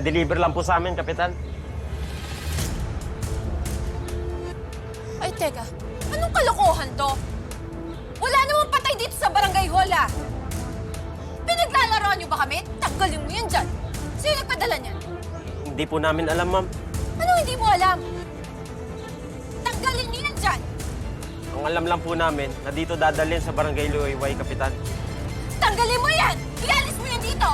Pina-deliver lang po sa amin, Kapitan. Ay, teka. Anong kalokohan to? Wala namang patay dito sa barangay hall, ah. Pinaglalaroan niyo ba kami? Tanggalin mo yan dyan. Sino nagpadala niyan? Hindi po namin alam, ma'am. Ano hindi mo alam? Tanggalin niyo yan dyan. Ang alam lang po namin na dito dadalhin sa barangay Luoyway, Kapitan. Tanggalin mo yan! Ialis mo yan dito!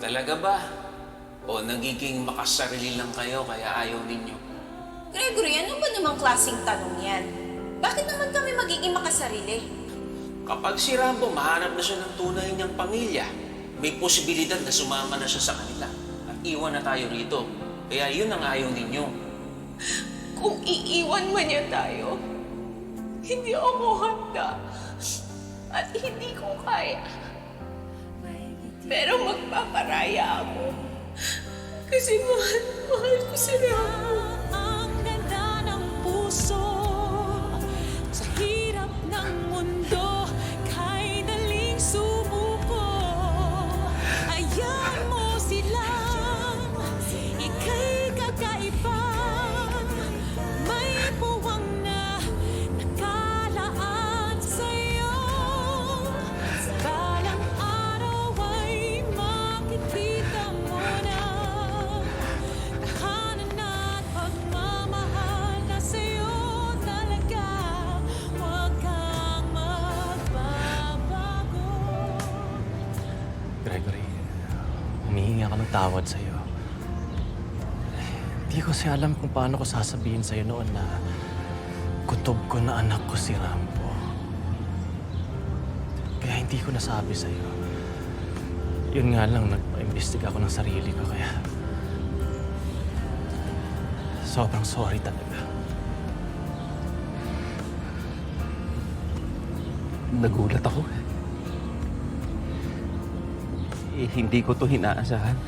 Talaga ba? O nagiging makasarili lang kayo kaya ayaw ninyo? Gregory, ano ba namang klaseng tanong yan? Bakit naman kami magiging makasarili? Kapag si Rambo mahanap na siya ng tunay niyang pamilya, may posibilidad na sumama na siya sa kanila. At iwan na tayo rito. Kaya yun ang ayaw ninyo. Kung iiwan man niya tayo, hindi ako handa. At hindi ko kaya. Pero magpaparaya ako. Kasi mahal ko si Rambo. Ang ganda ng puso sa hirap ng mundo, kay daling sumuko. Ayan mo silang ika'y kakaiba. May puwang na nakalaan sa'yo. Sa balang araw ay makikita mo na tahanan at pagmamahal na sa'yo talaga. Huwag kang magbabago. Gregory, humihingi ako ng tawad sa'yo. Hindi ko kasi alam kung paano ko sasabihin sa'yo noon na kutob ko na anak ko si Rambo. Kaya hindi ko nasabi sa'yo. Yun nga lang, nagpa-imbestiga ako ng sarili ko kaya sobrang sorry talaga. Nagulat ako. Hindi ko to hinaasahan.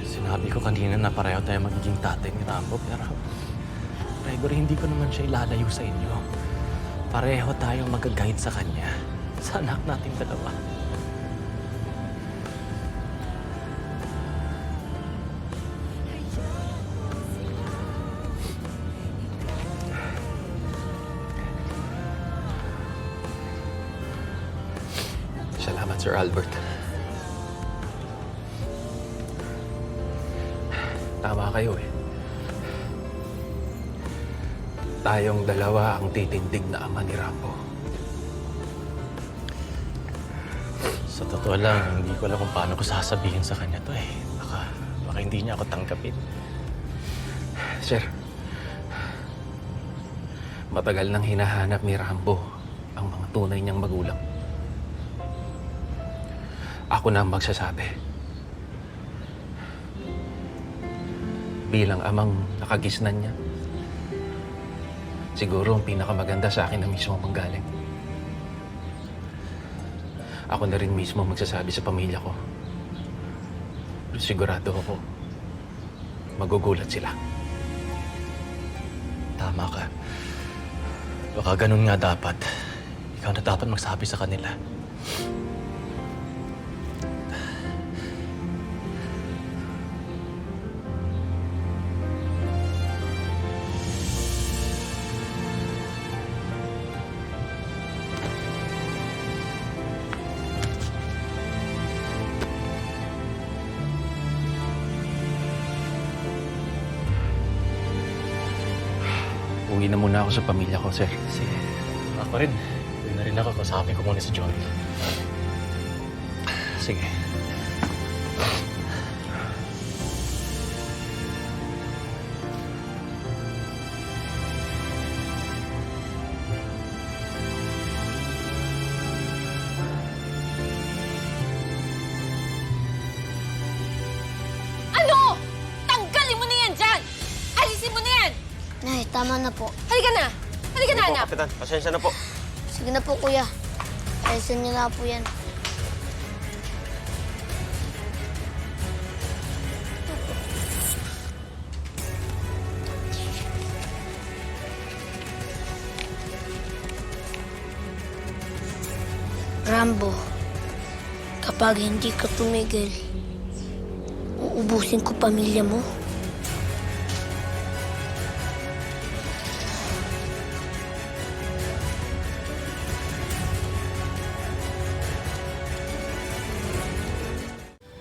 Sinabi ko kanina na pareho tayo magiging tatay ni Rambo, pero Gregory, hindi ko naman siya ilalayo sa inyo. Pareho tayong mag-guide sa kanya, sa anak nating dalawa. Salamat, Sir Albert. Tama kayo eh. Tayong dalawa ang titindig na ama ni Rambo. Sa totoo lang, hindi ko alam kung paano ko sasabihin sa kanya to eh. Baka hindi niya ako tanggapin. Sir, matagal nang hinahanap ni Rambo ang mga tunay niyang magulang. Ako na ang magsasabi. Bilang amang nakagisnan niya, siguro ang pinakamaganda sa akin na mismo manggaling. Ako na rin mismo magsasabi sa pamilya ko. Pero sigurado ako, magugulat sila. Tama ka. Baka ganun nga dapat. Ikaw na dapat magsabi sa kanila. Uwi na muna ako sa pamilya ko, sir. Kasi ako rin. Uwi na rin ako. Kausapin ko muna si Johnny. Sige. Ano? Tanggalin mo na yan dyan! Alisin mo tama na po. Halika na! Halika na, Po, anak! Kapitan. Pasensya na po. Sige na po, kuya. Ayusin niyo na po yan. Rambo, kapag hindi ka tumigil, uubusin ko pamilya mo.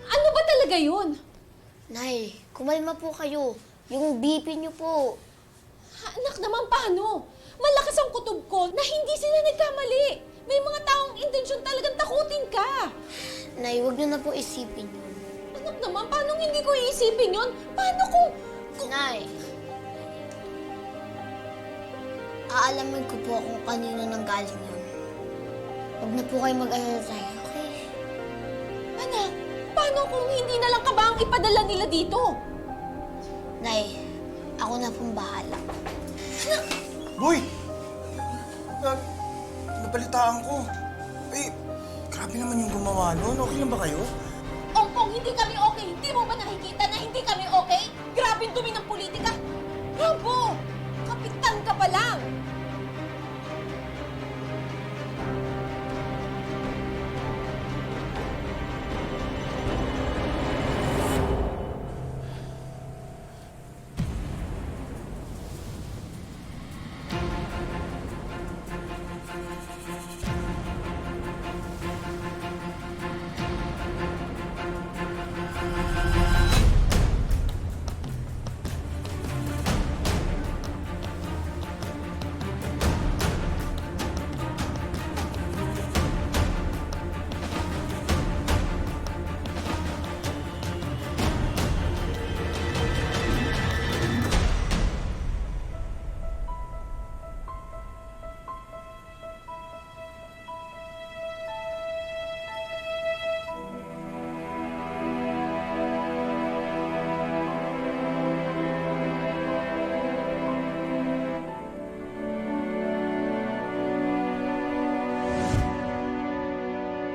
Ano ba talaga yun? Nay, kumalma po kayo. Yung BP niyo po. Anak naman, paano? Malakas ang kutob ko na hindi sila nagkamali. May mga taong intensyon talagang takutin ka. Nay, huwag niyo na po isipin yun. Anak naman, paano hindi ko iisipin yun? Paano kung... Nay, aalamin ko po kung kanino nang galing yun. Huwag na po kayo mag-alala tayo, okay? Anak, paano kung hindi na lang kabang ipadala nila dito? Nay, ako na pong bahala. Boy! Nabalitaan ko. Eh, grabe naman yung gumawa nun. Okay lang ba kayo? Ongkong, hindi kami okay. Hindi mo ba nakikita na hindi kami okay? Grabe dumi ng politika. Rambo, kapitan ka pa lang.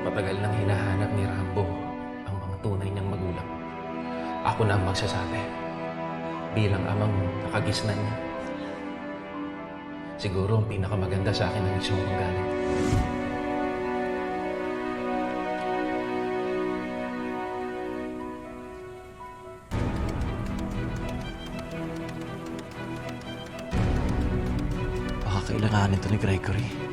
Matagal nang hinahanap ni Rambo ang mga tunay niyang magulang. Ako na ang magsasabi. Bilang amang nakagisnan niya. Siguro ang pinakamaganda sa akin ang mismo galing. Baka kailanganin to ni Gregory.